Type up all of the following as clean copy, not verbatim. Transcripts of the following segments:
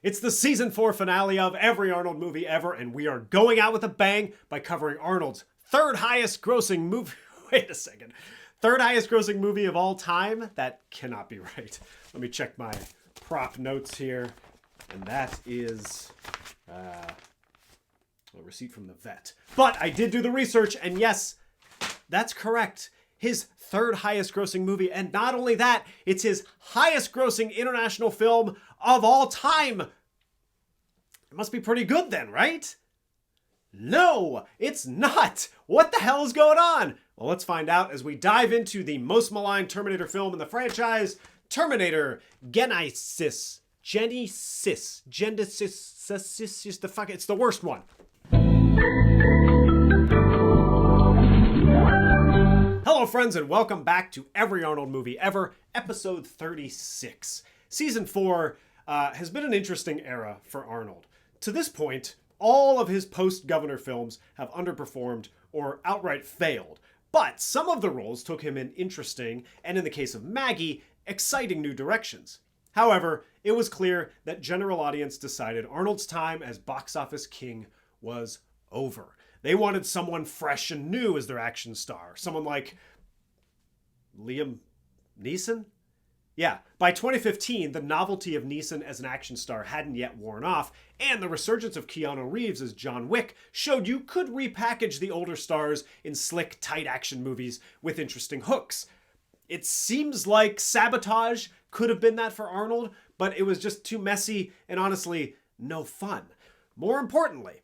It's the season 4 finale of every Arnold movie ever, and we are going out with a bang by covering Arnold's third highest grossing movie. Wait a second. Third highest grossing movie of all time? That cannot be right. Let me check my prop notes here. And that is a receipt from the vet. But I did do the research, and yes, that's correct. His third highest grossing movie, and not only that, it's his highest grossing international film of all time. It must be pretty good then, right? No, it's not. What the hell is going on? Well, let's find out as we dive into the most maligned Terminator film in the franchise, Terminator Genisys. Genisys. It's the worst one. Hello friends and welcome back to Every Arnold Movie Ever, episode 36. Season 4 has been an interesting era for Arnold. To this point, all of his post-Governor films have underperformed or outright failed, but some of the roles took him in interesting, and in the case of Maggie, exciting new directions. However, it was clear that general audience decided Arnold's time as box office king was over. They wanted someone fresh and new as their action star. Someone like Liam Neeson? Yeah, by 2015, the novelty of Neeson as an action star hadn't yet worn off, and the resurgence of Keanu Reeves as John Wick showed you could repackage the older stars in slick, tight action movies with interesting hooks. It seems like Sabotage could have been that for Arnold, but it was just too messy and honestly, no fun. More importantly,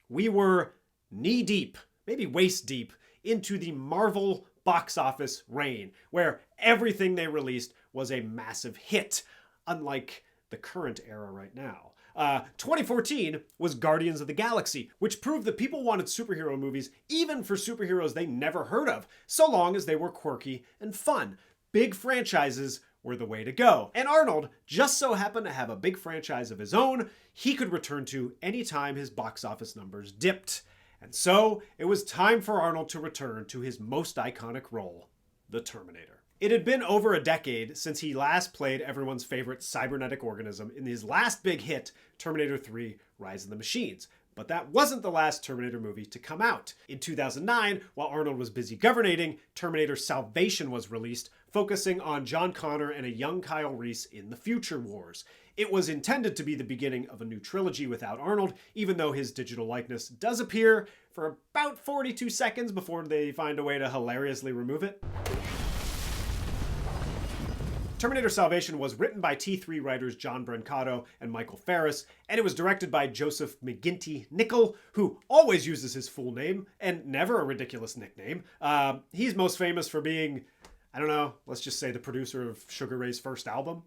we were knee-deep, maybe waist-deep, into the Marvel box office reign, where everything they released was a massive hit, unlike the current era right now. 2014 was Guardians of the Galaxy, which proved that people wanted superhero movies even for superheroes they never heard of, so long as they were quirky and fun. Big franchises were the way to go. And Arnold just so happened to have a big franchise of his own he could return to anytime his box office numbers dipped. And so it was time for Arnold to return to his most iconic role, the Terminator. It had been over a decade since he last played everyone's favorite cybernetic organism in his last big hit, Terminator 3: Rise of the Machines. But that wasn't the last Terminator movie to come out. In 2009, while Arnold was busy governating, Terminator Salvation was released, focusing on John Connor and a young Kyle Reese in the future wars. It was intended to be the beginning of a new trilogy without Arnold, even though his digital likeness does appear for about 42 seconds before they find a way to hilariously remove it. Terminator Salvation was written by T3 writers John Brancato and Michael Ferris, and it was directed by Joseph McGinty Nicol, who always uses his full name and never a ridiculous nickname. He's most famous for being, I don't know, let's just say the producer of Sugar Ray's first album.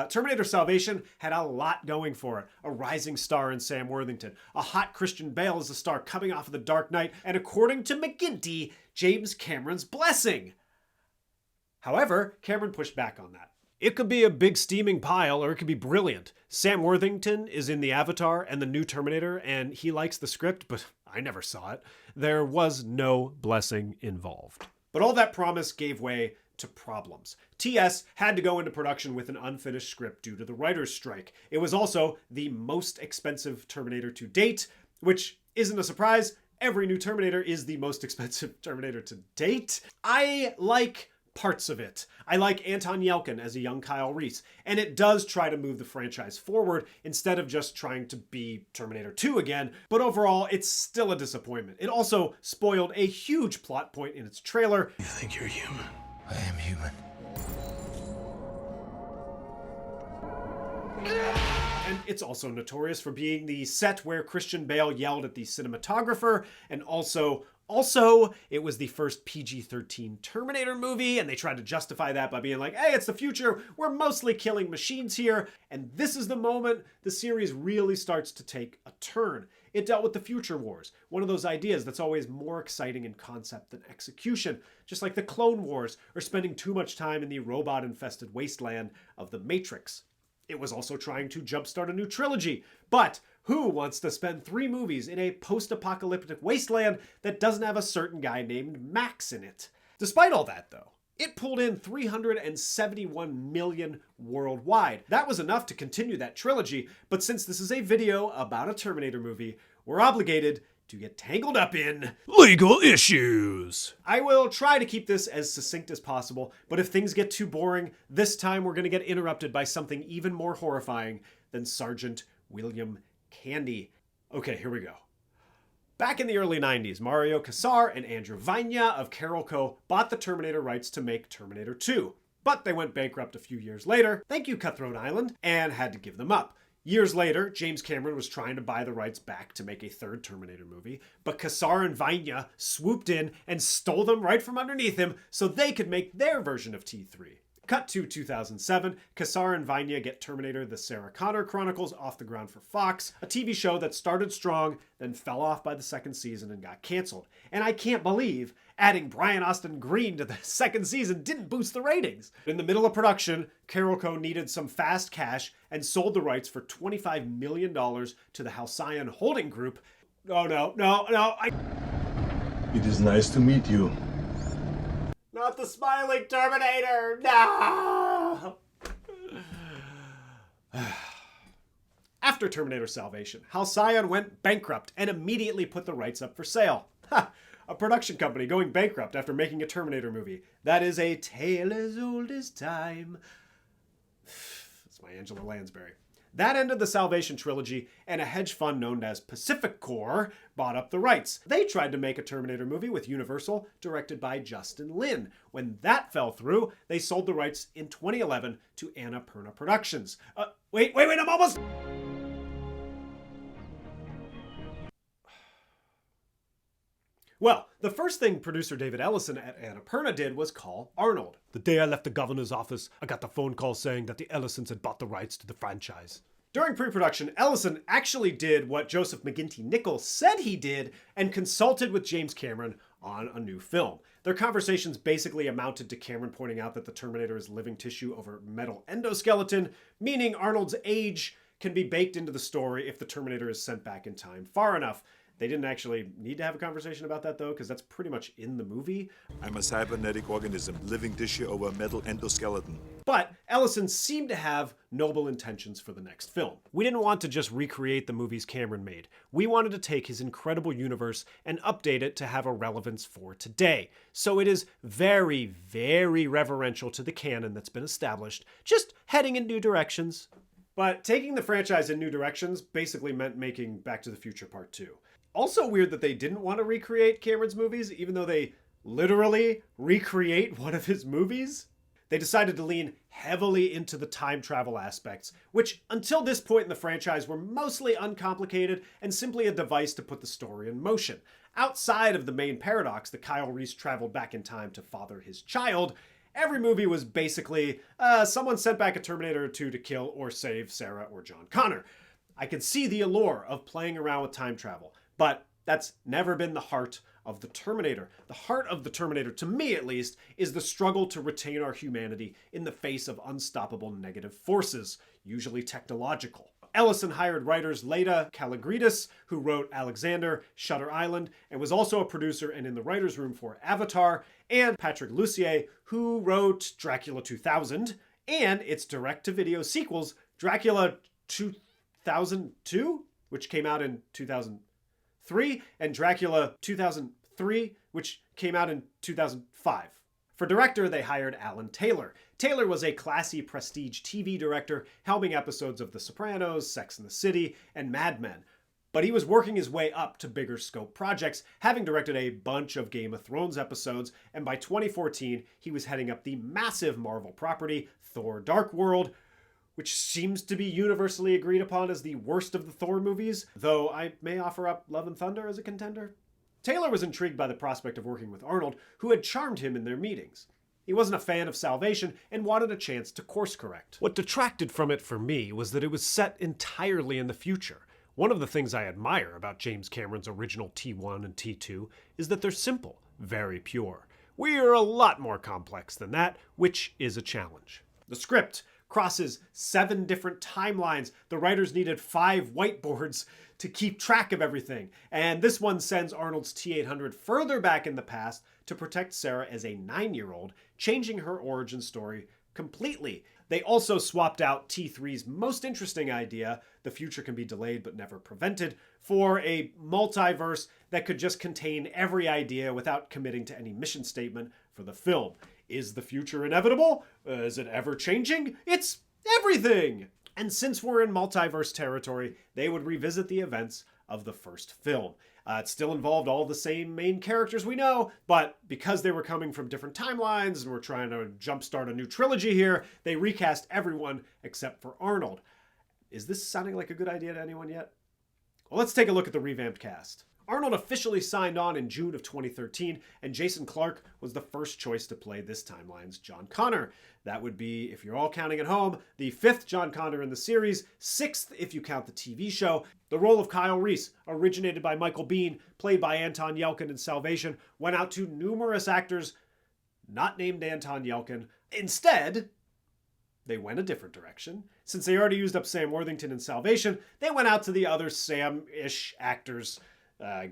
Terminator Salvation had a lot going for it. A rising star in Sam Worthington, a hot Christian Bale as a star coming off of The Dark Knight, and according to McGinty, James Cameron's blessing. However, Cameron pushed back on that. It could be a big steaming pile, or it could be brilliant. Sam Worthington is in the Avatar and the new Terminator, and he likes the script, but I never saw it. There was no blessing involved. But all that promise gave way to problems. TS had to go into production with an unfinished script due to the writer's strike. It was also the most expensive Terminator to date, which isn't a surprise. Every new Terminator is the most expensive Terminator to date. I like parts of it. I like Anton Yelchin as a young Kyle Reese, and it does try to move the franchise forward instead of just trying to be Terminator 2 again, but overall, it's still a disappointment. It also spoiled a huge plot point in its trailer. You think you're human? I am human. And it's also notorious for being the set where Christian Bale yelled at the cinematographer, and also, it was the first PG-13 Terminator movie, and they tried to justify that by being like, hey, it's the future, we're mostly killing machines here, and this is the moment the series really starts to take a turn. It dealt with the future wars, one of those ideas that's always more exciting in concept than execution, just like the Clone Wars, or spending too much time in the robot-infested wasteland of the Matrix. It was also trying to jumpstart a new trilogy, but who wants to spend 3 movies in a post-apocalyptic wasteland that doesn't have a certain guy named Max in it? Despite all that, though, It pulled in $371 million worldwide. That was enough to continue that trilogy, but since this is a video about a Terminator movie, we're obligated to get tangled up in legal issues. I will try to keep this as succinct as possible, but if things get too boring, this time we're going to get interrupted by something even more horrifying than Sergeant William Candy. Okay, here we go. Back in the early 90s, Mario Kassar and Andrew Vajna of Carol Co. bought the Terminator rights to make Terminator 2. But they went bankrupt a few years later, thank you Cutthroat Island, and had to give them up. Years later, James Cameron was trying to buy the rights back to make a third Terminator movie, but Kassar and Vajna swooped in and stole them right from underneath him so they could make their version of T3. Cut to 2007, Kassar and Vajna get Terminator The Sarah Connor Chronicles off the ground for Fox, a TV show that started strong, then fell off by the second season and got canceled. And I can't believe adding Brian Austin Green to the second season didn't boost the ratings. In the middle of production, Carol Co. needed some fast cash and sold the rights for $25 million to the Halcyon Holding Group. It is nice to meet you. Not the smiling Terminator! No! After Terminator Salvation, Halcyon went bankrupt and immediately put the rights up for sale. Ha! A production company going bankrupt after making a Terminator movie. That is a tale as old as time. That's my Angela Lansbury. That ended the Salvation trilogy, and a hedge fund known as Pacific Corp bought up the rights. They tried to make a Terminator movie with Universal, directed by Justin Lin. When that fell through, they sold the rights in 2011 to Annapurna Productions. Wait, I'm almost... Well, the first thing producer David Ellison at Annapurna did was call Arnold. The day I left the governor's office, I got the phone call saying that the Ellisons had bought the rights to the franchise. During pre-production, Ellison actually did what Joseph McGinty Nichols said he did and consulted with James Cameron on a new film. Their conversations basically amounted to Cameron pointing out that the Terminator is living tissue over metal endoskeleton, meaning Arnold's age can be baked into the story if the Terminator is sent back in time far enough. They didn't actually need to have a conversation about that, though, because that's pretty much in the movie. I'm a cybernetic organism, living tissue over a metal endoskeleton. But Ellison seemed to have noble intentions for the next film. We didn't want to just recreate the movies Cameron made. We wanted to take his incredible universe and update it to have a relevance for today. So it is very, very reverential to the canon that's been established, just heading in new directions. But taking the franchise in new directions basically meant making Back to the Future Part 2. Also weird that they didn't want to recreate Cameron's movies, even though they literally recreate one of his movies. They decided to lean heavily into the time travel aspects, which until this point in the franchise were mostly uncomplicated and simply a device to put the story in motion. Outside of the main paradox that Kyle Reese traveled back in time to father his child, every movie was basically someone sent back a Terminator or two to kill or save Sarah or John Connor. I could see the allure of playing around with time travel. But that's never been the heart of the Terminator. The heart of the Terminator, to me at least, is the struggle to retain our humanity in the face of unstoppable negative forces, usually technological. Ellison hired writers Leda Kalogridis, who wrote Alexander, Shutter Island, and was also a producer and in the writer's room for Avatar, and Patrick Lussier, who wrote Dracula 2000, and its direct-to-video sequels, Dracula 2002, which came out in 2003, and Dracula 2003, which came out in 2005. For director, they hired Alan Taylor. Taylor was a classy prestige TV director, helming episodes of The Sopranos, Sex and the City, and Mad Men. But he was working his way up to bigger scope projects, having directed a bunch of Game of Thrones episodes, and by 2014, he was heading up the massive Marvel property, Thor: Dark World, which seems to be universally agreed upon as the worst of the Thor movies, though I may offer up Love and Thunder as a contender. Taylor was intrigued by the prospect of working with Arnold, who had charmed him in their meetings. He wasn't a fan of Salvation and wanted a chance to course correct. What detracted from it for me was that it was set entirely in the future. One of the things I admire about James Cameron's original T1 and T2 is that they're simple, very pure. We're a lot more complex than that, which is a challenge. The script crosses 7 different timelines. The writers needed 5 whiteboards to keep track of everything. And this one sends Arnold's T-800 further back in the past to protect Sarah as a 9-year-old, changing her origin story completely. They also swapped out T3's most interesting idea, the future can be delayed but never prevented, for a multiverse that could just contain every idea without committing to any mission statement for the film. Is the future inevitable? Is it ever changing? It's everything! And since we're in multiverse territory, they would revisit the events of the first film. It still involved all the same main characters we know, but because they were coming from different timelines and we're trying to jumpstart a new trilogy here, they recast everyone except for Arnold. Is this sounding like a good idea to anyone yet? Well, let's take a look at the revamped cast. Arnold officially signed on in June of 2013, and Jason Clarke was the first choice to play this timeline's John Connor. That would be, if you're all counting at home, the 5th John Connor in the series, 6th if you count the TV show. The role of Kyle Reese, originated by Michael Biehn, played by Anton Yelchin in Salvation, went out to numerous actors not named Anton Yelchin. Instead, they went a different direction. Since they already used up Sam Worthington in Salvation, they went out to the other Sam-ish actors,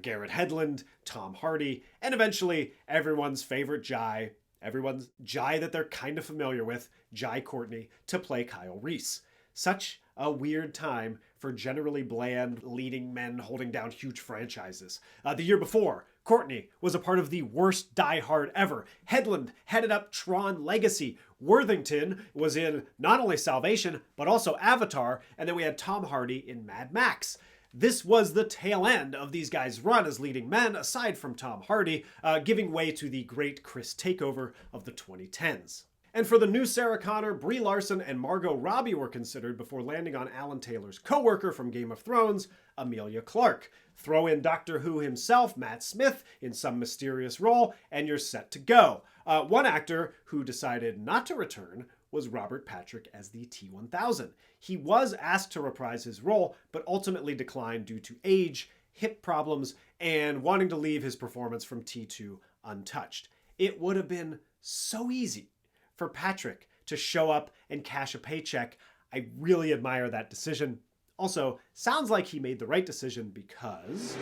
Garrett Hedlund, Tom Hardy, and eventually everyone's favorite Jai, everyone's Jai that they're kind of familiar with, Jai Courtney, to play Kyle Reese. Such a weird time for generally bland leading men holding down huge franchises. The year before, Courtney was a part of the worst Die Hard ever. Hedlund headed up Tron Legacy. Worthington was in not only Salvation, but also Avatar, and then we had Tom Hardy in Mad Max. This was the tail end of these guys' run as leading men, aside from Tom Hardy, giving way to the great Chris takeover of the 2010s. And for the new Sarah Connor, Brie Larson and Margot Robbie were considered before landing on Alan Taylor's co-worker from Game of Thrones, Emilia Clarke. Throw in Doctor Who himself, Matt Smith, in some mysterious role, and you're set to go. One actor who decided not to return was Robert Patrick as the T-1000. He was asked to reprise his role, but ultimately declined due to age, hip problems, and wanting to leave his performance from T2 untouched. It would have been so easy for Patrick to show up and cash a paycheck. I really admire that decision. Also, sounds like he made the right decision because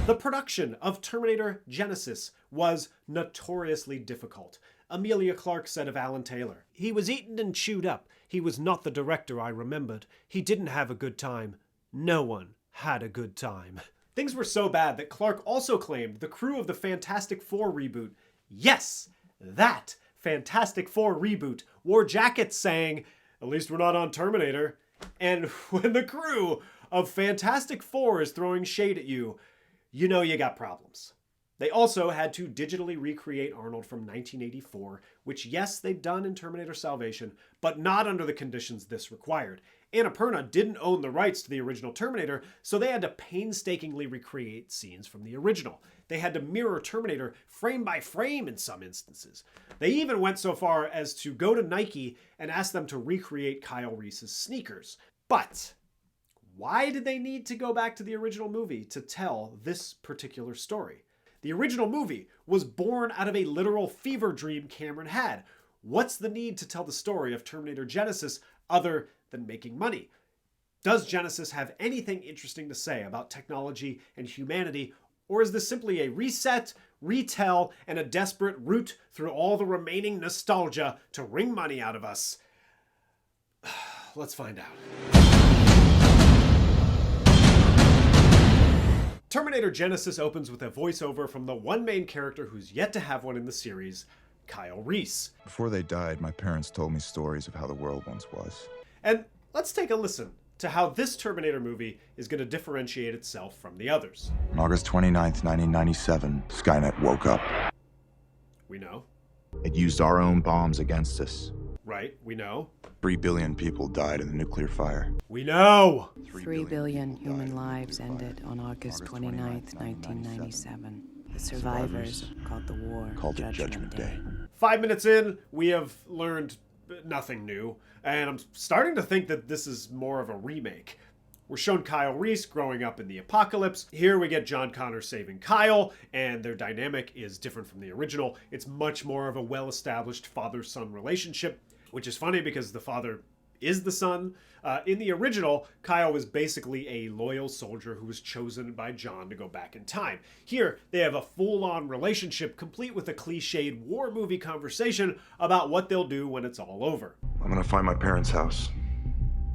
the production of Terminator Genisys was notoriously difficult. Emilia Clarke said of Alan Taylor, "He was eaten and chewed up. He was not the director I remembered. He didn't have a good time. No one had a good time." Things were so bad that Clarke also claimed the crew of the Fantastic Four reboot, yes, that Fantastic Four reboot, wore jackets saying, "At least we're not on Terminator." And when the crew of Fantastic Four is throwing shade at you, you know you got problems. They also had to digitally recreate Arnold from 1984, which yes, they've done in Terminator Salvation, but not under the conditions this required. Annapurna didn't own the rights to the original Terminator, so they had to painstakingly recreate scenes from the original. They had to mirror Terminator frame by frame in some instances. They even went so far as to go to Nike and ask them to recreate Kyle Reese's sneakers. But why did they need to go back to the original movie to tell this particular story? The original movie was born out of a literal fever dream Cameron had. What's the need to tell the story of Terminator Genisys other than making money? Does Genisys have anything interesting to say about technology and humanity, or is this simply a reset, retell, and a desperate route through all the remaining nostalgia to wring money out of us? Let's find out. Terminator Genisys opens with a voiceover from the one main character who's yet to have one in the series, Kyle Reese. Before they died, my parents told me stories of how the world once was. And let's take a listen to how this Terminator movie is going to differentiate itself from the others. On August 29th, 1997, Skynet woke up. We know. It used our own bombs against us. Right, we know. 3 billion people died in the nuclear fire. We know! 3 billion human lives ended on August 29th, 1997. The survivors called the war Called it Judgment Day. 5 minutes in, we have learned nothing new, and I'm starting to think that this is more of a remake. We're shown Kyle Reese growing up in the apocalypse. Here we get John Connor saving Kyle, and their dynamic is different from the original. It's much more of a well-established father-son relationship, which is funny because the father is the son. In the original, Kyle was basically a loyal soldier who was chosen by John to go back in time. Here, they have a full-on relationship complete with a cliched war movie conversation about what they'll do when it's all over. I'm gonna find my parents' house,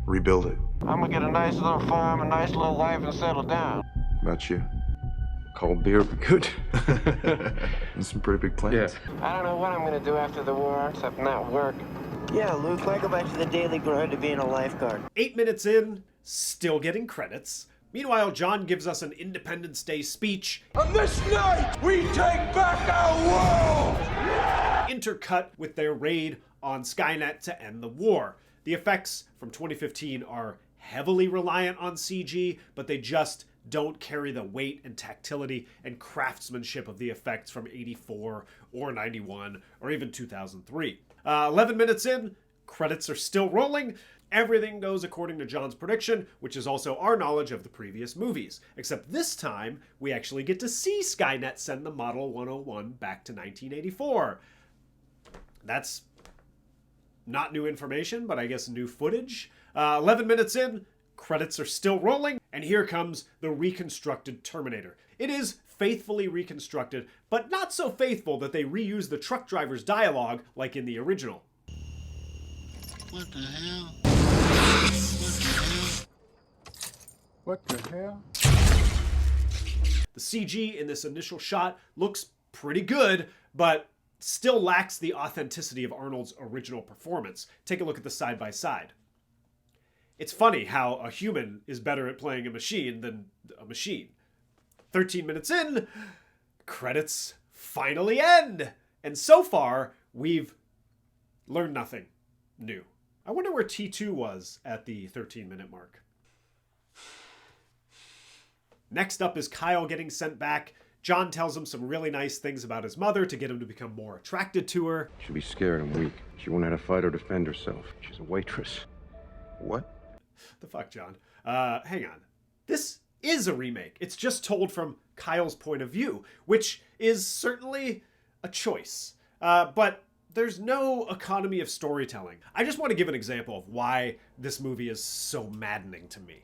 rebuild it. I'm gonna get a nice little farm, a nice little life, and settle down. About you? Cold beer would be good. And some pretty big plans. Yeah. I don't know what I'm gonna do after the war, except not work. Yeah, Luke, I go back to the daily grind of being a lifeguard. 8 minutes in, still getting credits. Meanwhile, John gives us an Independence Day speech. On this night, we take back our world! Intercut with their raid on Skynet to end the war. The effects from 2015 are heavily reliant on CG, but they just don't carry the weight and tactility and craftsmanship of the effects from 84 or 91 or even 2003. 11 minutes in, credits are still rolling. Everything goes according to John's prediction, which is also our knowledge of the previous movies. Except this time, we actually get to see Skynet send the Model 101 back to 1984. That's not new information, but I guess new footage. 11 minutes in, credits are still rolling, and here comes the reconstructed Terminator. It is faithfully reconstructed, but not so faithful that they reuse the truck driver's dialogue like in the original. What the hell? What the hell? The CG in this initial shot looks pretty good, but still lacks the authenticity of Arnold's original performance. Take a look at the side-by-side. It's funny how a human is better at playing a machine than a machine. 13 minutes in, credits finally end. And so far, we've learned nothing new. I wonder where T2 was at the 13-minute mark. Next up is Kyle getting sent back. John tells him some really nice things about his mother to get him to become more attracted to her. She'd be scared and weak. She won't know how to fight or defend herself. She's a waitress. What? The fuck, John? Hang on. This is a remake. It's just told from Kyle's point of view, which is certainly a choice. But there's no economy of storytelling. I just want to give an example of why this movie is so maddening to me.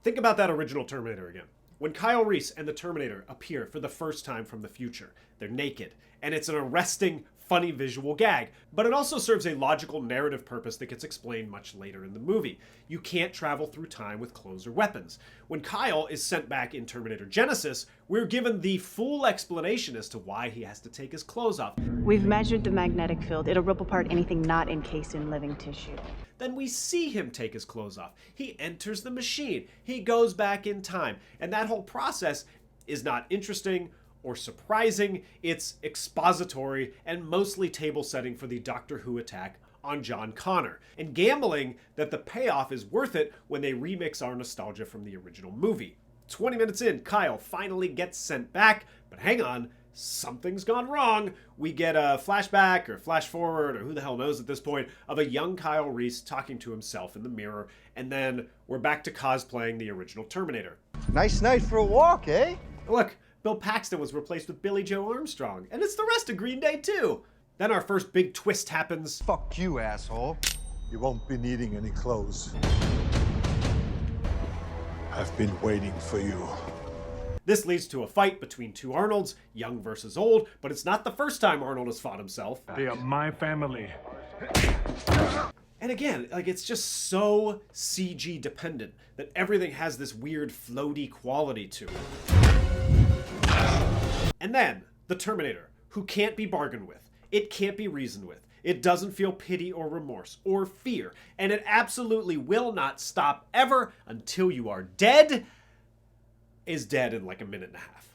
Think about that original Terminator again. When Kyle Reese and the Terminator appear for the first time from the future, they're naked, and it's an arresting, funny visual gag, but it also serves a logical narrative purpose that gets explained much later in the movie. You can't travel through time with clothes or weapons. When Kyle is sent back in Terminator Genisys, we're given the full explanation as to why he has to take his clothes off. We've measured the magnetic field. It'll rip apart anything not encased in living tissue. Then we see him take his clothes off. He enters the machine. He goes back in time. And that whole process is not interesting or surprising. It's expository and mostly table setting for the Doctor Who attack on John Connor, and gambling that the payoff is worth it when they remix our nostalgia from the original movie. 20 minutes in, Kyle finally gets sent back, but hang on, something's gone wrong. We get a flashback or flash forward, or who the hell knows at this point, of a young Kyle Reese talking to himself in the mirror, and then we're back to cosplaying the original Terminator. Nice night for a walk, eh? Look, Bill Paxton was replaced with Billy Joe Armstrong, and it's the rest of Green Day too. Then our first big twist happens. Fuck you, asshole. You won't be needing any clothes. I've been waiting for you. This leads to a fight between two Arnolds, young versus old, but it's not the first time Arnold has fought himself. They are my family. And again, like, it's just so CG dependent that everything has this weird floaty quality to it. And then, the Terminator, who can't be bargained with. It can't be reasoned with. It doesn't feel pity or remorse or fear. And it absolutely will not stop ever until you are dead. Is dead in like a minute and a half.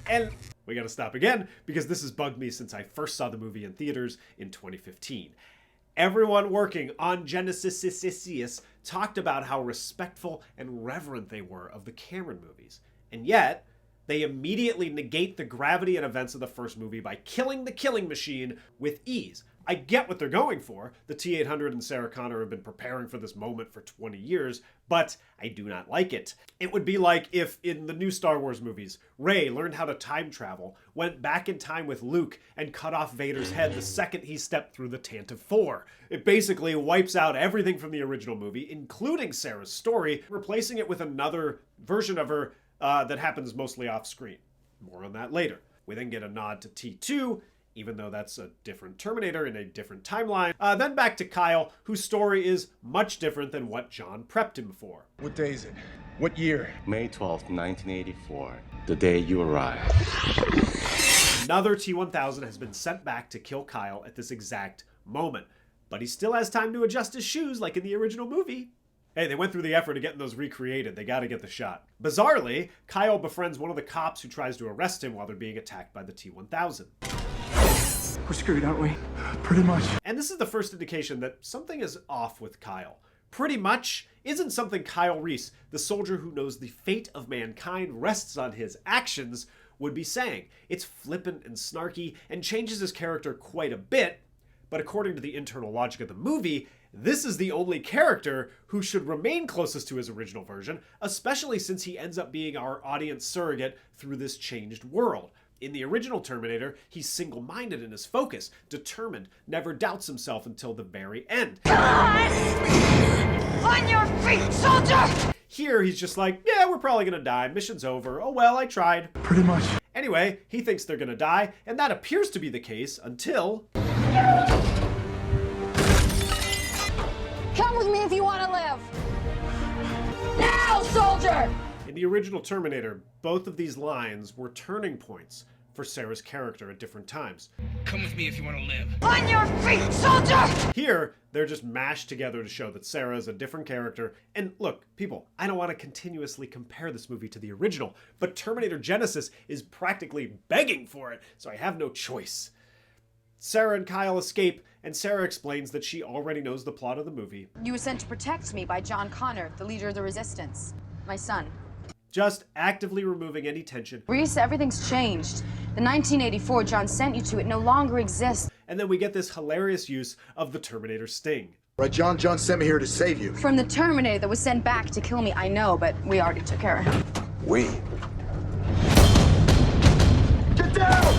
And we gotta stop again, because this has bugged me since I first saw the movie in theaters in 2015. Everyone working on Genisys talked about how respectful and reverent they were of the Cameron movies. And yet, they immediately negate the gravity and events of the first movie by killing the killing machine with ease. I get what they're going for. The T-800 and Sarah Connor have been preparing for this moment for 20 years, but I do not like it. It would be like if, in the new Star Wars movies, Rey learned how to time travel, went back in time with Luke, and cut off Vader's head the second he stepped through the Tantive 4. It basically wipes out everything from the original movie, including Sarah's story, replacing it with another version of her that happens mostly off-screen. More on that later. We then get a nod to T2, even though that's a different Terminator in a different timeline. Then back to Kyle, whose story is much different than what John prepped him for. What day is it? What year? May 12th, 1984, the day you arrived. Another T-1000 has been sent back to kill Kyle at this exact moment, but he still has time to adjust his shoes like in the original movie. Hey, they went through the effort of getting those recreated. They gotta get the shot. Bizarrely, Kyle befriends one of the cops who tries to arrest him while they're being attacked by the T-1000. We're screwed, aren't we? Pretty much. And this is the first indication that something is off with Kyle. Pretty much isn't something Kyle Reese, the soldier who knows the fate of mankind rests on his actions, would be saying. It's flippant and snarky and changes his character quite a bit, but according to the internal logic of the movie, this is the only character who should remain closest to his original version, especially since he ends up being our audience surrogate through this changed world. In the original Terminator, he's single-minded in his focus, determined, never doubts himself until the very end. On your feet, soldier! Here, he's just like, yeah, we're probably gonna die, mission's over, oh well, I tried. Pretty much. Anyway, he thinks they're gonna die, and that appears to be the case until... Come with me if you want to live! Now, soldier! In the original Terminator, both of these lines were turning points for Sarah's character at different times. Come with me if you want to live. On your feet, soldier! Here, they're just mashed together to show that Sarah is a different character. And look, people, I don't want to continuously compare this movie to the original, but Terminator Genisys is practically begging for it, so I have no choice. Sarah and Kyle escape, and Sarah explains that she already knows the plot of the movie. You were sent to protect me by John Connor, the leader of the Resistance. My son. Just actively removing any tension. Reese, everything's changed. The 1984 John sent you to, it no longer exists. And then we get this hilarious use of the Terminator sting. Right, John sent me here to save you. From the Terminator that was sent back to kill me, I know, but we already took care of him. We? Get down!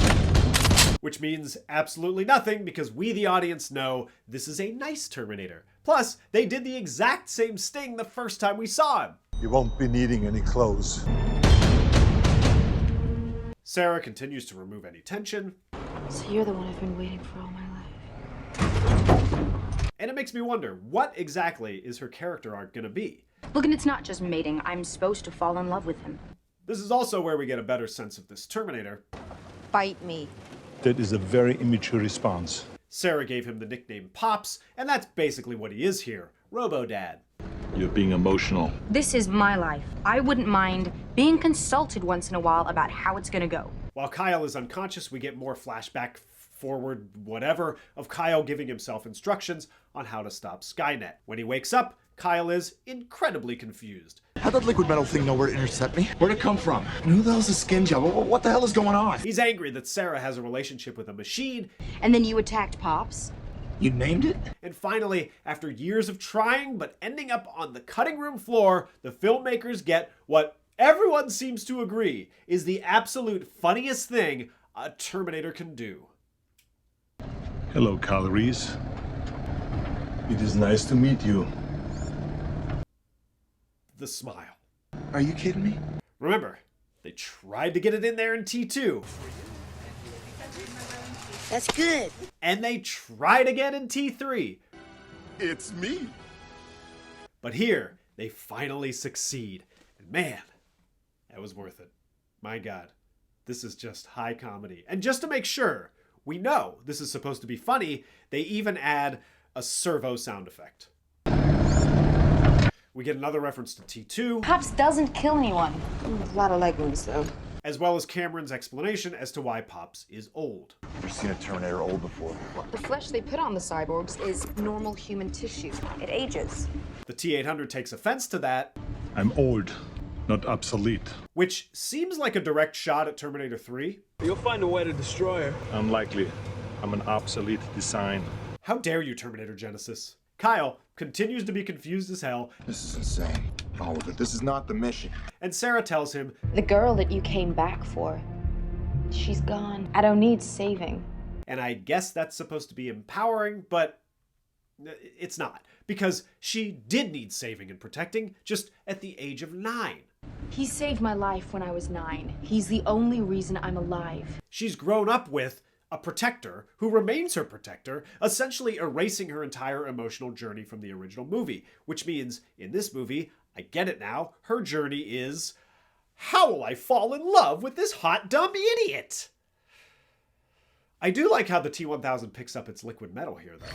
Which means absolutely nothing, because we, the audience, know this is a nice Terminator. Plus, they did the exact same sting the first time we saw him. You won't be needing any clothes. Sarah continues to remove any tension. So you're the one I've been waiting for all my life. And it makes me wonder, what exactly is her character arc gonna be? Look, and it's not just mating. I'm supposed to fall in love with him. This is also where we get a better sense of this Terminator. Bite me. That is a very immature response. Sarah gave him the nickname Pops, and that's basically what he is here, Robo-Dad. You're being emotional. This is my life. I wouldn't mind being consulted once in a while about how it's gonna go. While Kyle is unconscious, we get more flashback, forward, whatever, of Kyle giving himself instructions on how to stop Skynet. When he wakes up, Kyle is incredibly confused. How'd that liquid metal thing know where to intercept me? Where'd it come from? And who the hell's a skin job? What the hell is going on? He's angry that Sarah has a relationship with a machine. And then you attacked Pops? You named it? And finally, after years of trying but ending up on the cutting room floor, the filmmakers get what everyone seems to agree is the absolute funniest thing a Terminator can do. Hello, calories. It is nice to meet you. The smile. Are you kidding me? Remember, they tried to get it in there in T2. That's good. And they tried again in T3. It's me. But here, they finally succeed. And man, that was worth it. My God, this is just high comedy. And just to make sure we know this is supposed to be funny, they even add a servo sound effect. We get another reference to T2. Pops doesn't kill anyone. A lot of leg wounds, though. As well as Cameron's explanation as to why Pops is old. Never seen a Terminator old before. The flesh they put on the cyborgs is normal human tissue. It ages. The T-800 takes offense to that. I'm old, not obsolete. Which seems like a direct shot at Terminator 3. You'll find a way to destroy her. Unlikely. I'm an obsolete design. How dare you, Terminator Genisys? Kyle continues to be confused as hell. This is insane. All of it. This is not the mission. And Sarah tells him, The girl that you came back for, she's gone. I don't need saving. and I guess that's supposed to be empowering, but it's not. Because she did need saving and protecting, just at the age of 9. He saved my life when I was 9. He's the only reason I'm alive. She's grown up with a protector who remains her protector, essentially erasing her entire emotional journey from the original movie. Which means, in this movie, I get it now, her journey is, how will I fall in love with this hot, dumb idiot? I do like how the T-1000 picks up its liquid metal here, though.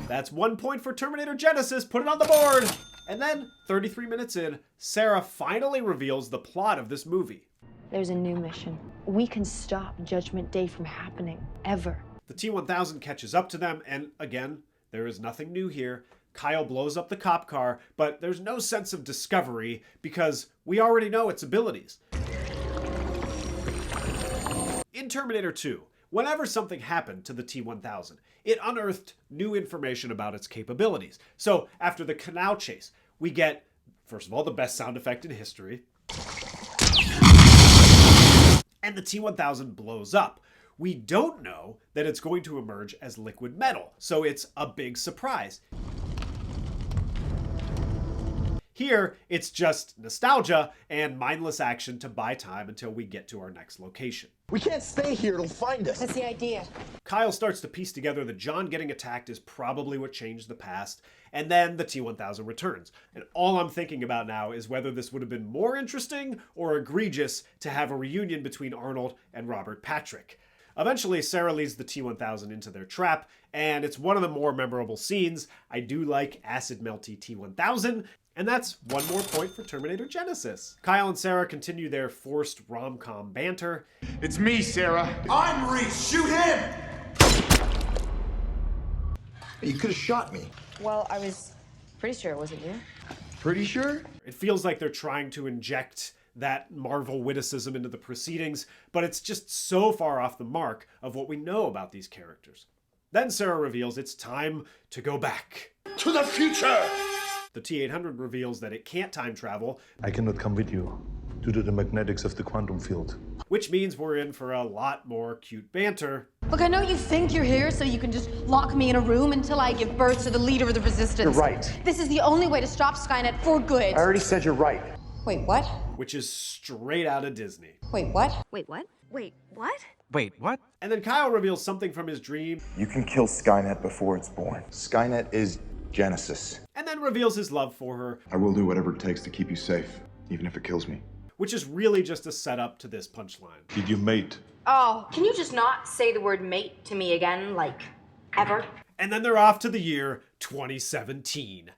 That's 1 point for Terminator Genisys, put it on the board! And then, 33 minutes in, Sarah finally reveals the plot of this movie. There's a new mission. We can stop Judgment Day from happening, ever. The T-1000 catches up to them, and again, there is nothing new here. Kyle blows up the cop car, but there's no sense of discovery because we already know its abilities. In Terminator 2, whenever something happened to the T-1000, it unearthed new information about its capabilities. So after the canal chase, we get, first of all, the best sound effect in history, and the T-1000 blows up. We don't know that it's going to emerge as liquid metal, so it's a big surprise. Here, it's just nostalgia and mindless action to buy time until we get to our next location. We can't stay here. It'll find us. That's the idea. Kyle starts to piece together that John getting attacked is probably what changed the past, and then the T-1000 returns. And all I'm thinking about now is whether this would have been more interesting or egregious to have a reunion between Arnold and Robert Patrick. Eventually, Sarah leads the T-1000 into their trap, and it's one of the more memorable scenes. I do like acid melty T-1000, and that's 1 more point for Terminator Genisys. Kyle and Sarah continue their forced rom-com banter. It's me, Sarah. I'm Reese. Shoot him! You could have shot me. Well, I was pretty sure it wasn't you. Pretty sure? It feels like they're trying to inject that Marvel witticism into the proceedings, but it's just so far off the mark of what we know about these characters. Then Sarah reveals it's time to go back. To the future! The T-800 reveals that it can't time travel. I cannot come with you due to the magnetics of the quantum field. Which means we're in for a lot more cute banter. Look, I know you think you're here so you can just lock me in a room until I give birth to the leader of the resistance. You're right. This is the only way to stop Skynet for good. I already said you're right. Wait, what? Which is straight out of Disney. Wait, what? Wait, what? Wait, what? Wait, what? And then Kyle reveals something from his dream. You can kill Skynet before it's born. Skynet is Genesis. And then reveals his love for her. I will do whatever it takes to keep you safe, even if it kills me. Which is really just a setup to this punchline. Did you mate? Oh, can you just not say the word mate to me again, like, ever? And then they're off to the year 2017.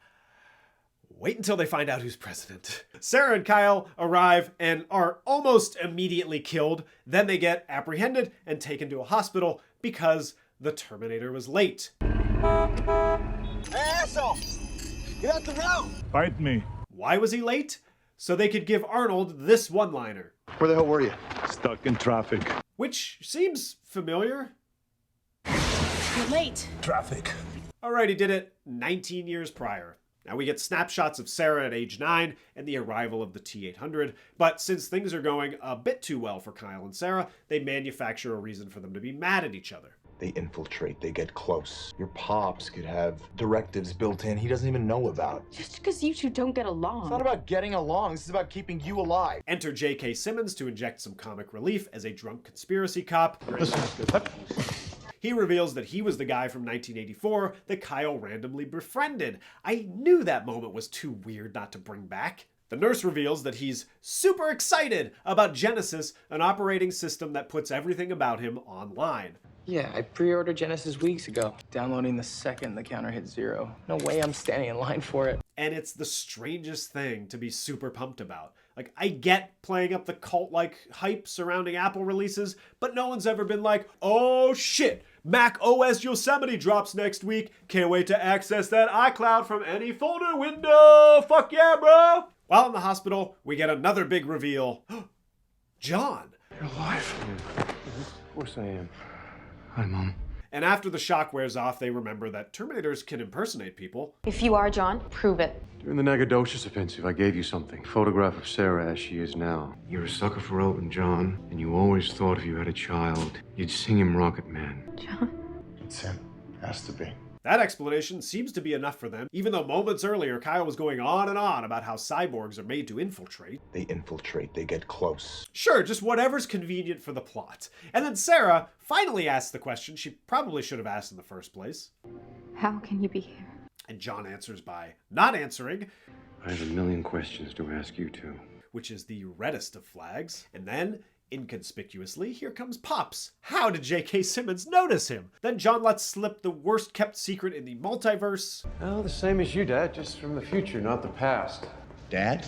Wait until they find out who's president. Sarah and Kyle arrive and are almost immediately killed. Then they get apprehended and taken to a hospital because the Terminator was late. Hey, asshole! Get out the room! Fight me. Why was he late? So they could give Arnold this one-liner. Where the hell were you? Stuck in traffic. Which seems familiar. You're late. Traffic. Alright, he did it 19 years prior. Now we get snapshots of Sarah at age 9 and the arrival of the T-800, but since things are going a bit too well for Kyle and Sarah, they manufacture a reason for them to be mad at each other. They infiltrate, they get close. Your pops could have directives built in he doesn't even know about. Just because you two don't get along. It's not about getting along, this is about keeping you alive. Enter J.K. Simmons to inject some comic relief as a drunk conspiracy cop. He reveals that he was the guy from 1984 that Kyle randomly befriended. I knew that moment was too weird not to bring back. The nurse reveals that he's super excited about Genisys, an operating system that puts everything about him online. Yeah, I pre-ordered Genisys weeks ago. Downloading the second the counter hit 0. No way I'm standing in line for it. And it's the strangest thing to be super pumped about. Like, I get playing up the cult-like hype surrounding Apple releases, but no one's ever been like, oh shit, Mac OS Yosemite drops next week. Can't wait to access that iCloud from any folder window. Fuck yeah, bro. While in the hospital, we get another big reveal. John. You're alive. Of course I am. Hi, Mom. And after the shock wears off, they remember that Terminators can impersonate people. If you are John, prove it. During the Nagadocious offensive, I gave you something. A photograph of Sarah as she is now. You're a sucker for Elton John, and you always thought if you had a child, you'd sing him Rocket Man. John? It's him. Has to be. That explanation seems to be enough for them, even though moments earlier Kyle was going on and on about how cyborgs are made to infiltrate. They infiltrate. They get close. Sure, just whatever's convenient for the plot. And then Sarah finally asks the question she probably should have asked in the first place. How can you be here? And John answers by not answering. I have a million questions to ask you two. Which is the reddest of flags. And then, inconspicuously, here comes Pops. How did J.K. Simmons notice him? Then John lets slip the worst kept secret in the multiverse. Oh, the same as you, Dad, just from the future, not the past. Dad?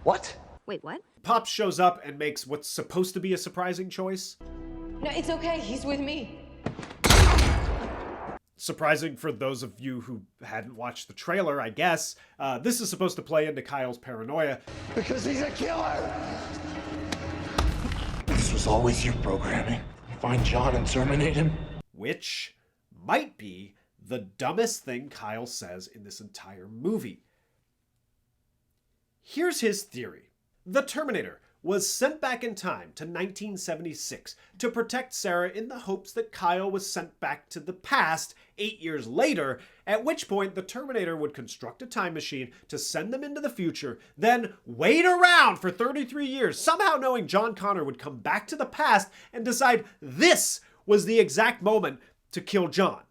What? Wait, what? Pops shows up and makes what's supposed to be a surprising choice. No, it's okay. He's with me. Surprising for those of you who hadn't watched the trailer, I guess. This is supposed to play into Kyle's paranoia. Because he's a killer! This was always your programming. Find John and terminate him. Which might be the dumbest thing Kyle says in this entire movie. Here's his theory. The Terminator was sent back in time to 1976 to protect Sarah in the hopes that Kyle was sent back to the past 8 years later, at which point the Terminator would construct a time machine to send them into the future, then wait around for 33 years, somehow knowing John Connor would come back to the past and decide this was the exact moment to kill John.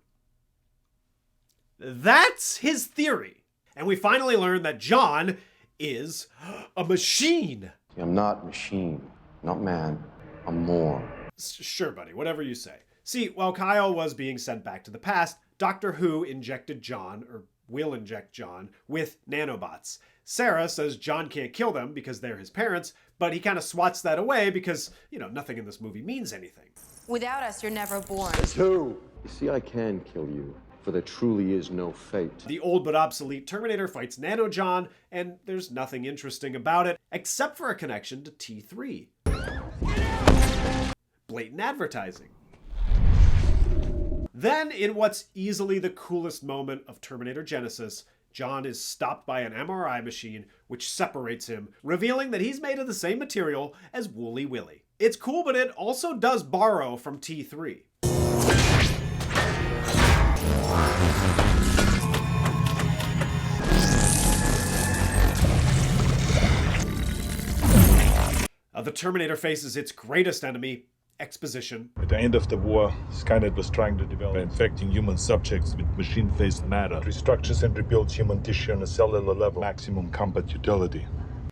That's his theory. And we finally learn that John is a machine. I'm not machine, not man. I'm more. Sure, buddy, whatever you say. See, while Kyle was being sent back to the past, Doctor Who injected John, or will inject John, with nanobots. Sarah says John can't kill them because they're his parents, but he kind of swats that away because, nothing in this movie means anything. Without us, you're never born. It's who? You see, I can kill you, for there truly is no fate. The old but obsolete Terminator fights Nano John, and there's nothing interesting about it, except for a connection to T3. Blatant advertising. Then, in what's easily the coolest moment of Terminator Genisys, John is stopped by an MRI machine, which separates him, revealing that he's made of the same material as Wooly Willy. It's cool, but it also does borrow from T3. The Terminator faces its greatest enemy, exposition. At the end of the war, Skynet was trying to develop infecting human subjects with machine-phased matter. It restructures and rebuilds human tissue on a cellular level. Maximum combat utility.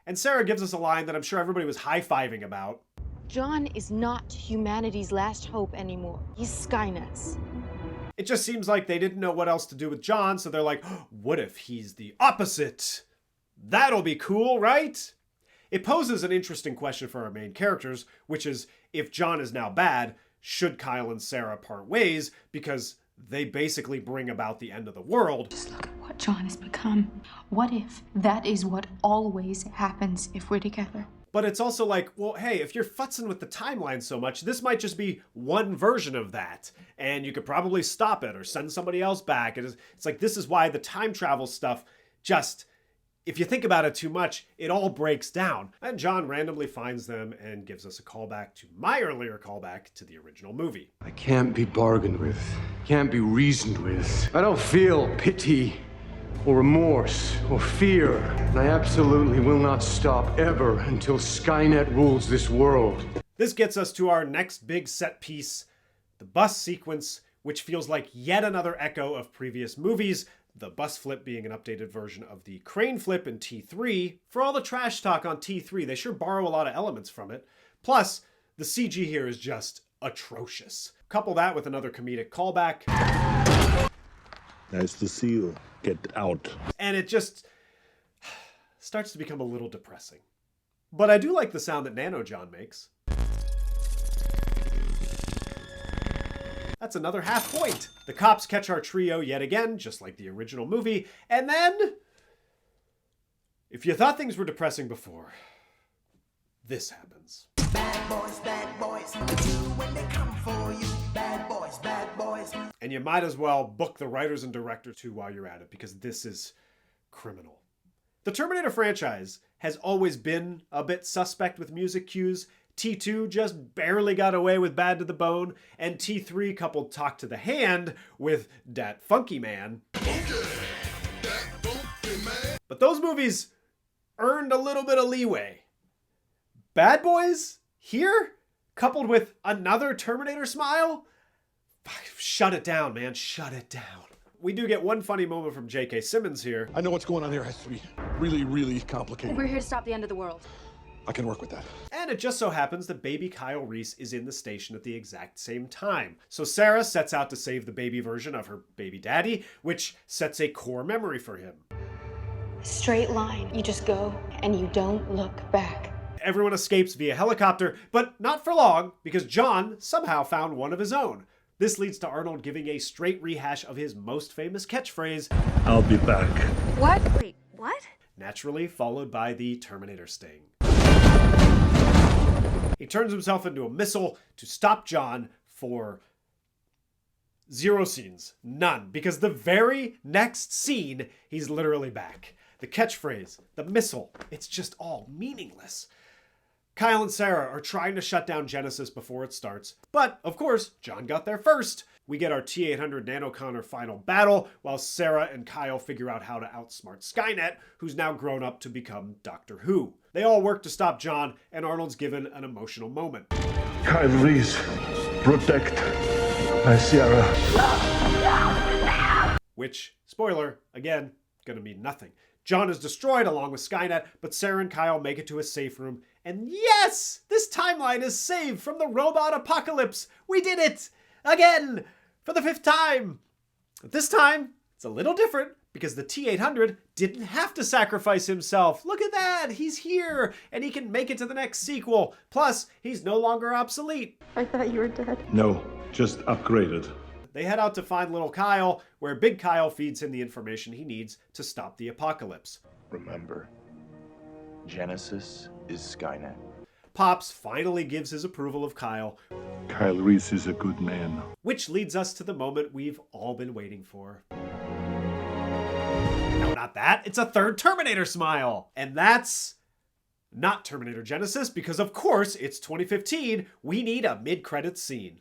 And Sarah gives us a line that I'm sure everybody was high-fiving about. John is not humanity's last hope anymore. He's Skynet's. It just seems like they didn't know what else to do with John, so they're like, what if he's the opposite? That'll be cool, right? It poses an interesting question for our main characters, which is, if John is now bad, should Kyle and Sarah part ways because they basically bring about the end of the world? Just look at what John has become. What if that is what always happens if we're together? But it's also like, well, hey, if you're futzing with the timeline so much, this might just be one version of that. And you could probably stop it or send somebody else back. It's like, this is why the time travel stuff just, if you think about it too much, it all breaks down. And John randomly finds them and gives us a callback to my earlier callback to the original movie. I can't be bargained with, can't be reasoned with. I don't feel pity or remorse or fear, and I absolutely will not stop ever until Skynet rules this world. This gets us to our next big set piece, the bus sequence, which feels like yet another echo of previous movies, the bus flip being an updated version of the crane flip in T3. For all the trash talk on T3, they sure borrow a lot of elements from it. Plus, the CG here is just atrocious. Couple that with another comedic callback. Nice to see you. Get out. And it just starts to become a little depressing. But I do like the sound that Nano John makes. That's another half point. The cops catch our trio yet again, just like the original movie. And then, if you thought things were depressing before, this happens. Bad boys, do when they come for you. Bad boys, And you might as well book the writers and directors too while you're at it, because this is criminal. The Terminator franchise has always been a bit suspect with music cues. T2 just barely got away with Bad to the Bone, and T3 coupled Talk to the Hand with Dat Funky Man. But those movies earned a little bit of leeway. Bad Boys here, coupled with another Terminator smile? Shut it down, man. Shut it down. We do get one funny moment from J.K. Simmons here. I know what's going on here has to be really, really complicated. We're here to stop the end of the world. I can work with that. And it just so happens that baby Kyle Reese is in the station at the exact same time. So Sarah sets out to save the baby version of her baby daddy, which sets a core memory for him. Straight line. You just go and you don't look back. Everyone escapes via helicopter, but not for long, because John somehow found one of his own. This leads to Arnold giving a straight rehash of his most famous catchphrase, "I'll be back." What? Wait, what? Naturally followed by the Terminator sting. He turns himself into a missile to stop John for 0 scenes. None. Because the very next scene, he's literally back. The catchphrase, the missile, it's just all meaningless. Kyle and Sarah are trying to shut down Genisys before it starts, but of course, John got there first. We get our T-800 Nanoconnor final battle, while Sarah and Kyle figure out how to outsmart Skynet, who's now grown up to become Doctor Who. They all work to stop John, and Arnold's given an emotional moment. Kyle Reese, protect my Sarah. Which, spoiler, again, gonna mean nothing. John is destroyed along with Skynet, but Sarah and Kyle make it to a safe room. And yes, this timeline is saved from the robot apocalypse. We did it! Again! For the 5th time! This time, it's a little different because the T-800 didn't have to sacrifice himself. Look at that! He's here! And he can make it to the next sequel. Plus, he's no longer obsolete. I thought you were dead. No, just upgraded. They head out to find little Kyle, where Big Kyle feeds him the information he needs to stop the apocalypse. Remember, Genisys is Skynet. Pops finally gives his approval of Kyle. Kyle Reese is a good man. Which leads us to the moment we've all been waiting for. No, not that. It's a third Terminator smile. And that's not Terminator Genisys, because of course it's 2015. We need a mid-credits scene.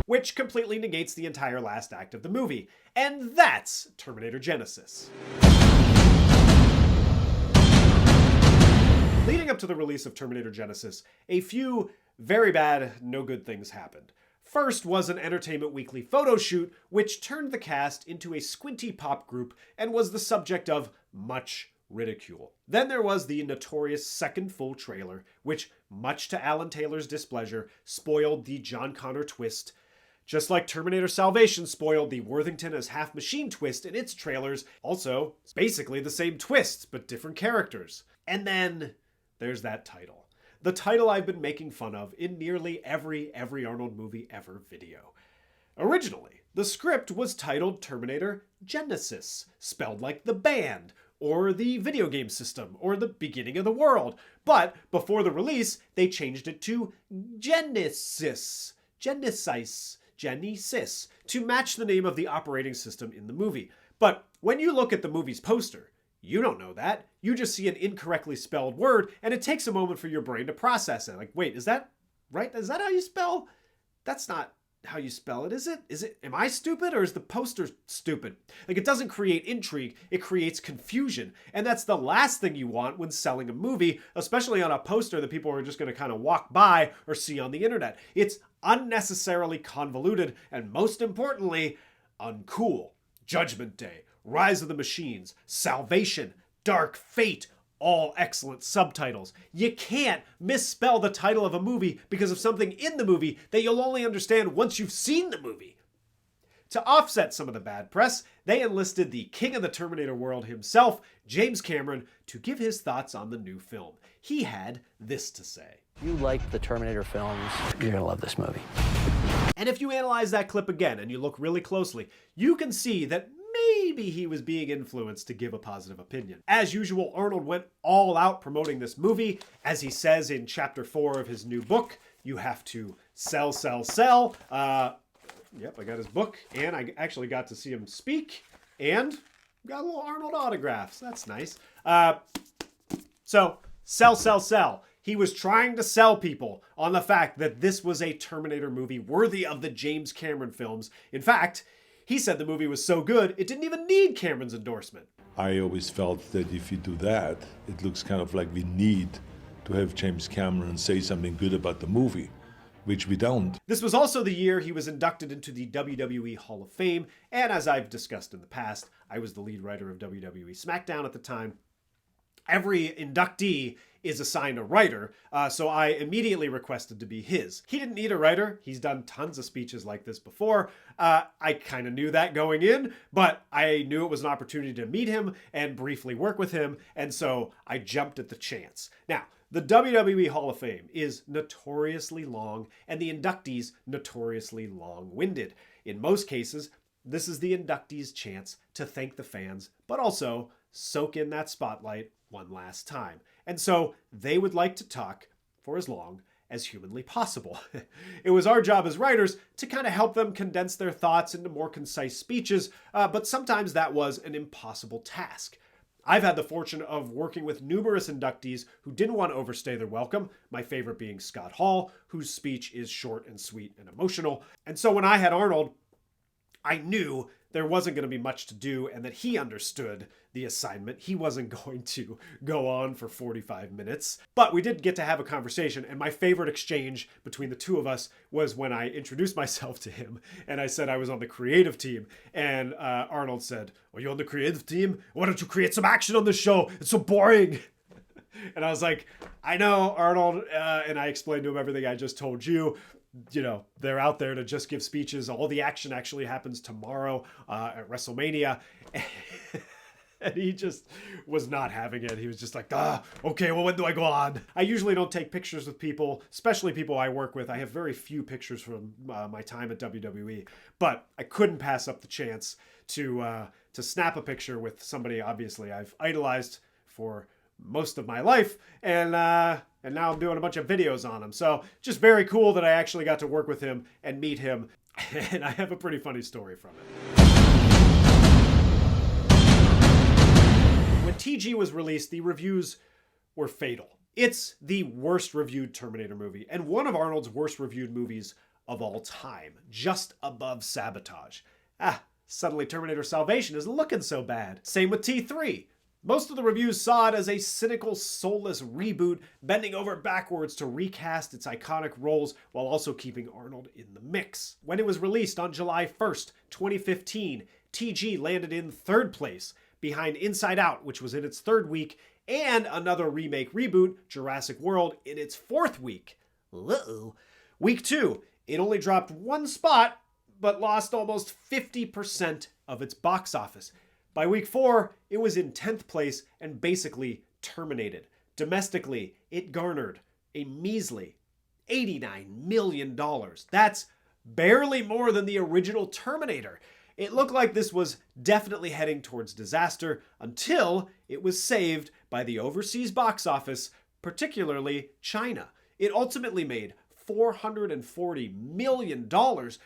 Which completely negates the entire last act of the movie. And that's Terminator Genisys. Leading up to the release of Terminator Genisys, a few very bad, no good things happened. First was an Entertainment Weekly photo shoot, which turned the cast into a squinty pop group and was the subject of much ridicule. Then there was the notorious second full trailer, which, much to Alan Taylor's displeasure, spoiled the John Connor twist. Just like Terminator Salvation spoiled the Worthington as half-machine twist in its trailers. Also, it's basically the same twists, but different characters. And then there's that title. The title I've been making fun of in nearly every Arnold movie ever video. Originally, the script was titled Terminator Genisys, spelled like the band, or the video game system, or the beginning of the world. But before the release, they changed it to Genisys. Genisys, to match the name of the operating system in the movie. But when you look at the movie's poster, you don't know that. You just see an incorrectly spelled word, and it takes a moment for your brain to process it. Like, wait, is that right? Is that how you spell? That's not how you spell it, is it? Am I stupid, or is the poster stupid? Like, it doesn't create intrigue, it creates confusion. And that's the last thing you want when selling a movie, especially on a poster that people are just going to kind of walk by or see on the internet. It's unnecessarily convoluted, and most importantly, uncool. Judgment Day, Rise of the Machines, Salvation, Dark Fate, all excellent subtitles. You can't misspell the title of a movie because of something in the movie that you'll only understand once you've seen the movie. To offset some of the bad press, they enlisted the king of the Terminator world himself, James Cameron, to give his thoughts on the new film. He had this to say. If you like the Terminator films, you're gonna love this movie. And if you analyze that clip again and you look really closely, you can see that maybe he was being influenced to give a positive opinion. As usual, Arnold went all out promoting this movie. As he says in chapter 4 of his new book, you have to sell, sell, sell. Yep, I got his book, and I actually got to see him speak, and got a little Arnold autographs. That's nice. So, sell, sell, sell. He was trying to sell people on the fact that this was a Terminator movie worthy of the James Cameron films. In fact, he said the movie was so good, it didn't even need Cameron's endorsement. I always felt that if you do that, it looks kind of like we need to have James Cameron say something good about the movie, which we don't. This was also the year he was inducted into the WWE Hall of Fame, and as I've discussed in the past, I was the lead writer of WWE SmackDown at the time. Every inductee is assigned a writer, so I immediately requested to be his. He didn't need a writer. He's done tons of speeches like this before. I kind of knew that going in, but I knew it was an opportunity to meet him and briefly work with him, and so I jumped at the chance. Now, the WWE Hall of Fame is notoriously long, and the inductees notoriously long-winded. In most cases, this is the inductees' chance to thank the fans, but also soak in that spotlight one last time. And so they would like to talk for as long as humanly possible. It was our job as writers to kind of help them condense their thoughts into more concise speeches, but sometimes that was an impossible task. I've had the fortune of working with numerous inductees who didn't want to overstay their welcome, my favorite being Scott Hall, whose speech is short and sweet and emotional. And so when I had Arnold, I knew there wasn't going to be much to do and that he understood the assignment. He wasn't going to go on for 45 minutes. But we did get to have a conversation, and my favorite exchange between the two of us was when I introduced myself to him and I said I was on the creative team. And Arnold said, "Are you on the creative team? Why don't you create some action on the show? It's so boring." And I was like, "I know, Arnold." And I explained to him everything I just told you. You know, they're out there to just give speeches. All the action actually happens tomorrow at WrestleMania. And he just was not having it. He was just like, okay, well, when do I go on? I usually don't take pictures with people, especially people I work with. I have very few pictures from my time at WWE, but I couldn't pass up the chance to snap a picture with somebody, obviously, I've idolized for most of my life, and now I'm doing a bunch of videos on him. So just very cool that I actually got to work with him and meet him, and I have a pretty funny story from it. When TG was released, the reviews were fatal. It's the worst reviewed Terminator movie, and one of Arnold's worst reviewed movies of all time, just above Sabotage. Suddenly Terminator Salvation isn't looking so bad. Same with T3. Most of the reviews saw it as a cynical, soulless reboot, bending over backwards to recast its iconic roles while also keeping Arnold in the mix. When it was released on July 1st, 2015, TG landed in third place, behind Inside Out, which was in its third week, and another remake reboot, Jurassic World, in its fourth week. Week 2, it only dropped one spot, but lost almost 50% of its box office. By week 4, it was in 10th place and basically terminated. Domestically, it garnered a measly $89 million. That's barely more than the original Terminator. It looked like this was definitely heading towards disaster until it was saved by the overseas box office, particularly China. It ultimately made $440 million,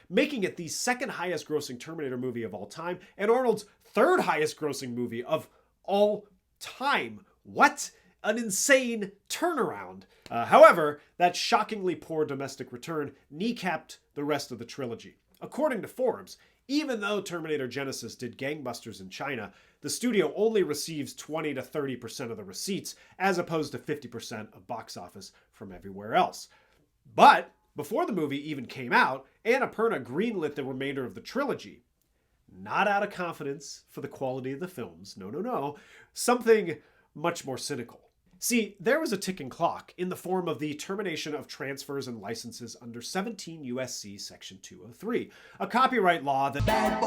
making it the second highest grossing Terminator movie of all time and Arnold's third highest grossing movie of all time. What an insane turnaround. However, that shockingly poor domestic return kneecapped the rest of the trilogy. According to Forbes, even though Terminator Genisys did gangbusters in China, the studio only receives 20 to 30% of the receipts, as opposed to 50% of box office from everywhere else. But before the movie even came out, Annapurna greenlit the remainder of the trilogy. Not out of confidence for the quality of the films, no, something much more cynical. See, there was a ticking clock in the form of the termination of transfers and licenses under 17 U.S.C. Section 203, a copyright law that... Bad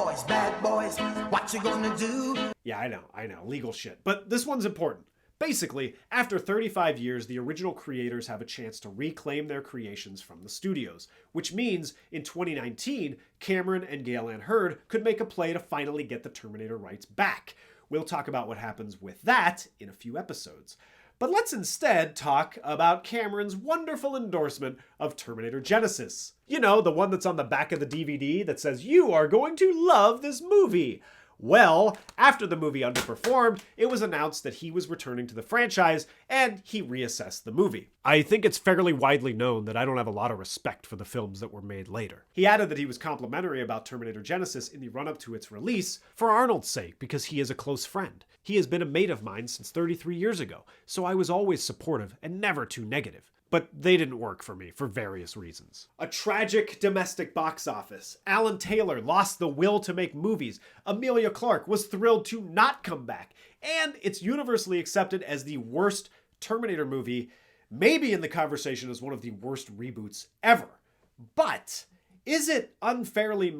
boys, what you gonna do? Yeah, I know, legal shit. But this one's important. Basically, after 35 years, the original creators have a chance to reclaim their creations from the studios, which means in 2019, Cameron and Gale Ann Hurd could make a play to finally get the Terminator rights back. We'll talk about what happens with that in a few episodes. But let's instead talk about Cameron's wonderful endorsement of Terminator Genisys. You know, the one that's on the back of the DVD that says, "You are going to love this movie." Well, after the movie underperformed, it was announced that he was returning to the franchise, and he reassessed the movie. I think it's fairly widely known that I don't have a lot of respect for the films that were made later. He added that he was complimentary about Terminator Genisys in the run-up to its release for Arnold's sake, because he is a close friend. He has been a mate of mine since 33 years ago, so I was always supportive and never too negative. But they didn't work for me for various reasons. A tragic domestic box office. Alan Taylor lost the will to make movies. Emilia Clarke was thrilled to not come back. And it's universally accepted as the worst Terminator movie, maybe in the conversation as one of the worst reboots ever. But is it unfairly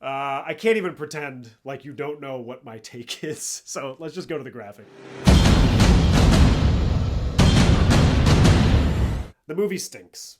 I can't even pretend like you don't know what my take is. So let's just go to the graphic. The movie stinks.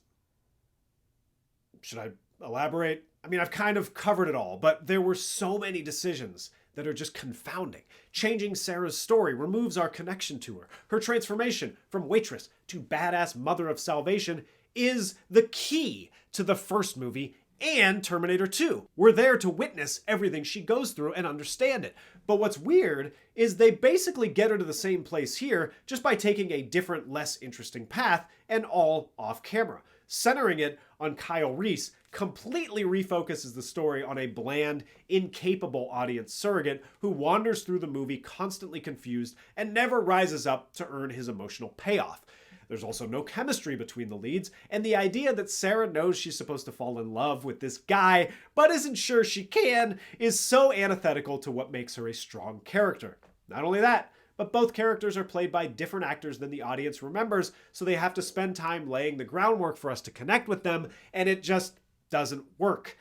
Should I elaborate? I mean, I've kind of covered it all, but there were so many decisions that are just confounding. Changing Sarah's story removes our connection to her. Her transformation from waitress to badass mother of salvation is the key to the first movie and Terminator 2. We're there to witness everything she goes through and understand it. But what's weird is they basically get her to the same place here just by taking a different, less interesting path and all off camera. Centering it on Kyle Reese completely refocuses the story on a bland, incapable audience surrogate who wanders through the movie constantly confused and never rises up to earn his emotional payoff. There's also no chemistry between the leads, and the idea that Sarah knows she's supposed to fall in love with this guy, but isn't sure she can, is so antithetical to what makes her a strong character. Not only that, but both characters are played by different actors than the audience remembers, so they have to spend time laying the groundwork for us to connect with them, and it just doesn't work.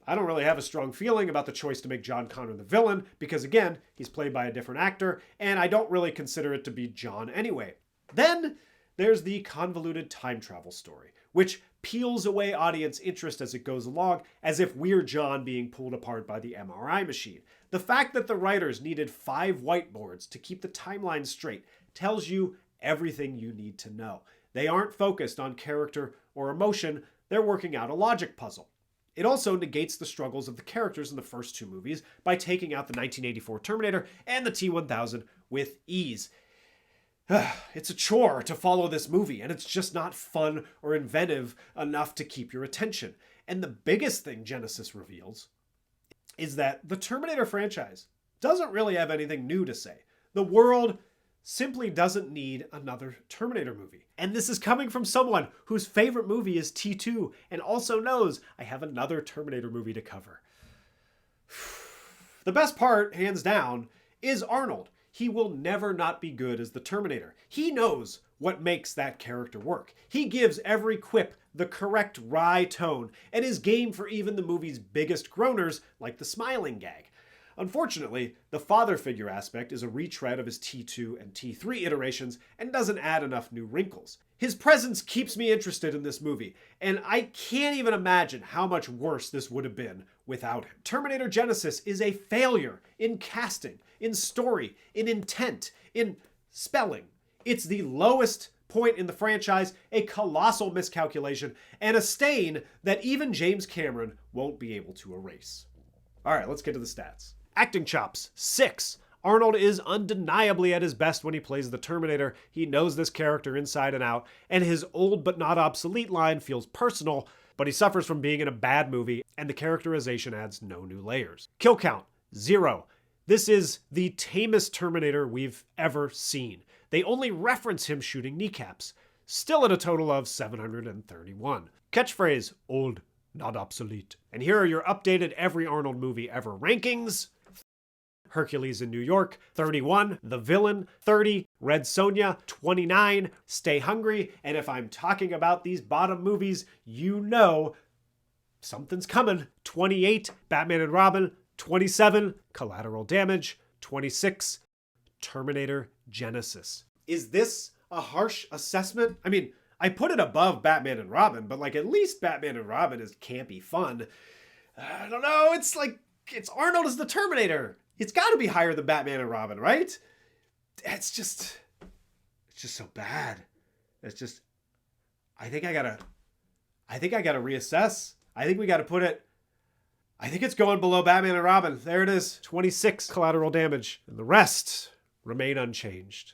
I don't really have a strong feeling about the choice to make John Connor the villain, because again, he's played by a different actor, and I don't really consider it to be John anyway. Then there's the convoluted time travel story, which peels away audience interest as it goes along, as if we're John being pulled apart by the MRI machine. The fact that the writers needed 5 whiteboards to keep the timeline straight tells you everything you need to know. They aren't focused on character or emotion, they're working out a logic puzzle. It also negates the struggles of the characters in the first 2 movies by taking out the 1984 Terminator and the T-1000 with ease. It's a chore to follow this movie, and it's just not fun or inventive enough to keep your attention. And the biggest thing Genisys reveals is that the Terminator franchise doesn't really have anything new to say. The world simply doesn't need another Terminator movie. And this is coming from someone whose favorite movie is T2 and also knows I have another Terminator movie to cover. The best part, hands down, is Arnold. He will never not be good as the Terminator. He knows what makes that character work. He gives every quip the correct wry tone and is game for even the movie's biggest groaners, like the smiling gag. Unfortunately, the father figure aspect is a retread of his T2 and T3 iterations and doesn't add enough new wrinkles. His presence keeps me interested in this movie, and I can't even imagine how much worse this would have been without him. Terminator Genisys is a failure in casting, in story, in intent, in spelling. It's the lowest point in the franchise, a colossal miscalculation, and a stain that even James Cameron won't be able to erase. All right, let's get to the stats. Acting chops, 6. Arnold is undeniably at his best when he plays the Terminator. He knows this character inside and out, and his old but not obsolete line feels personal, but he suffers from being in a bad movie, and the characterization adds no new layers. Kill count, 0. This is the tamest Terminator we've ever seen. They only reference him shooting kneecaps. Still at a total of 731. Catchphrase, old, not obsolete. And here are your updated every Arnold movie ever rankings. Hercules in New York, 31. The Villain, 30. Red Sonja, 29. Stay Hungry. And if I'm talking about these bottom movies, you know something's coming. 28. Batman and Robin, 27. Collateral Damage, 26. Terminator Genisys. Is this a harsh assessment? I mean, I put it above Batman and Robin, but like at least Batman and Robin is campy fun. I don't know, it's like, it's Arnold as the Terminator. It's gotta be higher than Batman and Robin, right? It's just so bad. It's just, I think I gotta reassess. I think we gotta put it, I think it's going below Batman and Robin. There it is, 26 collateral damage, and the rest remain unchanged.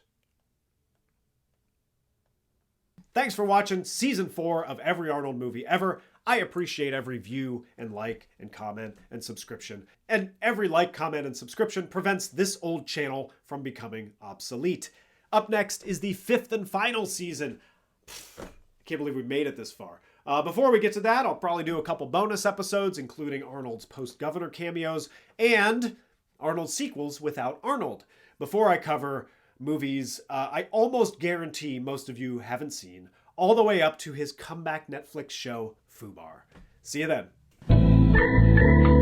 Thanks for watching Season 4 of Every Arnold Movie Ever. I appreciate every view and like and comment and subscription. And every like, comment, and subscription prevents this old channel from becoming obsolete. Up next is the 5th and final season. I can't believe we made it this far. Before we get to that, I'll probably do a couple bonus episodes, including Arnold's post-governor cameos and Arnold sequels without Arnold. Before I cover movies I almost guarantee most of you haven't seen, all the way up to his comeback Netflix show, Fubar. See you then.